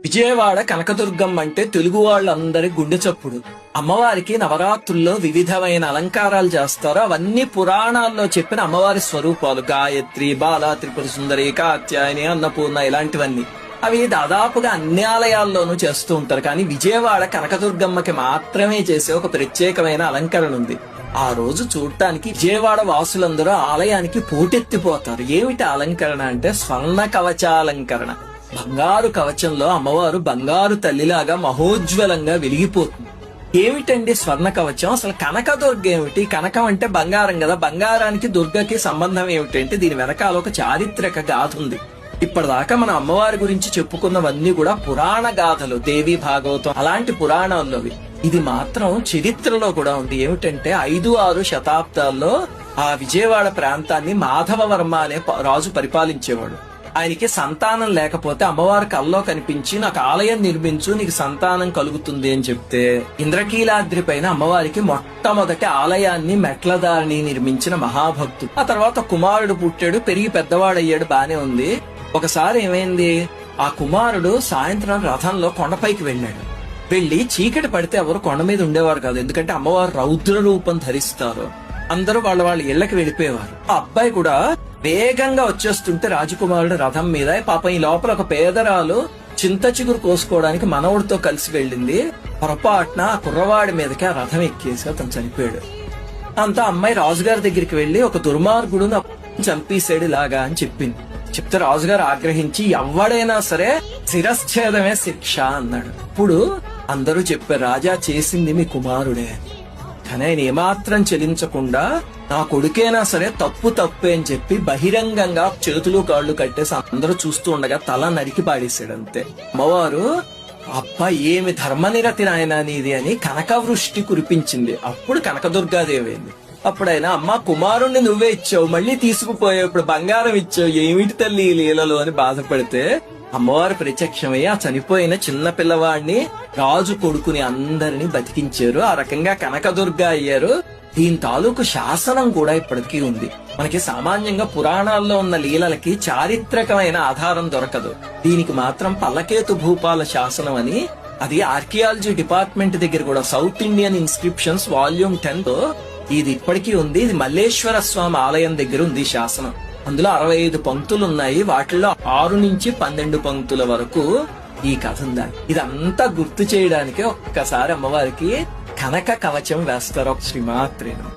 విజయవాడ కనకదుర్గమ్మ అంటే తెలుగు వాళ్ళందరి గుండె చప్పుడు. అమ్మవారికి నవరాత్రుల్లో వివిధమైన అలంకారాలు చేస్తారు. అవన్నీ పురాణాల్లో చెప్పిన అమ్మవారి స్వరూపాలు. గాయత్రి, బాల, త్రిపుర సుందరి, కాత్యాయని, అన్నపూర్ణ ఇలాంటివన్నీ. అవి దాదాపుగా అన్ని ఆలయాల్లోనూ చేస్తూ ఉంటారు. కానీ విజయవాడ కనకదుర్గమ్మకి మాత్రమే చేసే ఒక ప్రత్యేకమైన అలంకరణ ఉంది. ఆ రోజు చూడటానికి విజయవాడ వాసులందరూ ఆలయానికి పోటెత్తిపోతారు. ఏమిటి అలంకరణ అంటే స్వర్ణ కవచాలంకరణ. బంగారు కవచంలో అమ్మవారు బంగారు తల్లిలాగా మహోజ్వలంగా వెలిగిపోతుంది. ఏమిటండి స్వర్ణ కవచం? అసలు కనకదుర్గ ఏమిటి? కనకం అంటే బంగారం కదా. బంగారానికి దుర్గకి సంబంధం ఏమిటంటే దీని వెనకాల ఒక చారిత్రక గాథ ఉంది. ఇప్పటిదాకా మన అమ్మవారి గురించి చెప్పుకున్నవన్నీ కూడా పురాణ గాథలు, దేవి భాగవతం అలాంటి పురాణాల్లోవి. ఇది మాత్రం చరిత్రలో కూడా ఉంది. ఏమిటంటే 5-6 శతాబ్దాల్లో ఆ విజయవాడ ప్రాంతాన్ని మాధవవర్మ అనే రాజు పరిపాలించేవాడు. ఆయనకి సంతానం లేకపోతే అమ్మవారి కల్లో కనిపించి నాకు ఆలయం నిర్మించు, నీకు సంతానం కలుగుతుంది అని చెప్తే ఇంద్రకీలాద్రి పైన అమ్మవారికి మొట్టమొదటి ఆలయాన్ని మెట్లదారిని నిర్మించిన మహాభక్తుడు. ఆ తర్వాత కుమారుడు పుట్టాడు, పెరిగి పెద్దవాడయ్యాడు, బానే ఉంది. ఒకసారి ఏమైంది, ఆ కుమారుడు సాయంత్రం రథంలో కొండపైకి వెళ్ళాడు. వెళ్లి చీకటి పడితే ఎవరు కొండ మీద ఉండేవారు కాదు. ఎందుకంటే అమ్మవారు రౌద్ర రూపం ధరిస్తారు. అందరూ వాళ్ళ ఇళ్లకి వెళ్ళిపోయేవారు. ఆ అబ్బాయి కూడా వేగంగా వచ్చేస్తుంటే రాజకుమారుడు రథం మీద, పాపం ఈ లోపల ఒక పేదరాలు చింత చిగురు కోసుకోవడానికి మనవుడితో కలిసి వెళ్ళింది. పొరపాటున ఆ కుర్రవాడి మీదకి ఆ రథం ఎక్కేసి అతను చనిపోయాడు. అంతా అమ్మాయి రాజుగారి దగ్గరికి వెళ్లి ఒక దుర్మార్గుడు నా చంపేశాడు ఇలాగా అని చెప్పింది. చెప్తే రాజుగారు ఆగ్రహించి ఎవడైనా సరే శిరశ్ఛేదమే శిక్ష అన్నాడు. ఇప్పుడు అందరూ చెప్పారు, రాజా చేసింది మీ కుమారుడే. కానీ ఆయన ఏమాత్రం చెలించకుండా నా కొడుకైనా సరే తప్పు తప్పే అని చెప్పి బహిరంగంగా చేతులు కాళ్ళు కట్టేసి అందరూ చూస్తూ ఉండగా తల నరికి పాడేశాడు. అంతే. అమ్మవారు అబ్బా ఏమి ధర్మనిరతి నాయనా నీది అని కనకవృష్టి కురిపించింది. అప్పుడు కనకదుర్గాదేవి అయింది. అప్పుడైనా అమ్మ కుమారుణ్ణి నువ్వే ఇచ్చావు, మళ్ళీ తీసుకుపోయావు, ఇప్పుడు బంగారం ఇచ్చావు, ఏమిటి తల్లి ఈ లీలలో అని బాధపడితే అమ్మవారు ప్రత్యక్షమయ్యి ఆ చనిపోయిన చిన్న పిల్లవాడిని రాజు కొడుకుని అందరినీ బతికించారు. ఆ రకంగా కనకదుర్గ అయ్యారు. దీని తాలూకు శాసనం కూడా ఇప్పటికీ ఉంది. మనకి సామాన్యంగా పురాణాల్లో ఉన్న లీలలకి చారిత్రకమైన ఆధారం దొరకదు. దీనికి మాత్రం పల్లకేతు భూపాల శాసనం అని, అది ఆర్కియాలజీ డిపార్ట్మెంట్ దగ్గర కూడా సౌత్ ఇండియన్ ఇన్స్క్రిప్షన్స్ వాల్యూమ్ 10 ఇది ఇప్పటికీ ఉంది. ఇది మల్లేశ్వర స్వామి ఆలయం దగ్గర ఉంది శాసనం. అందులో 65 పంక్తులు ఉన్నాయి. వాటిల్లో 6 నుంచి 12 పంక్తుల వరకు ఈ కథ ఉందా. ఇదంతా గుర్తు చేయడానికి ఒక్కసారి అమ్మవారికి కనక కవచం వేస్తారు. శ్రీమాత్రేను.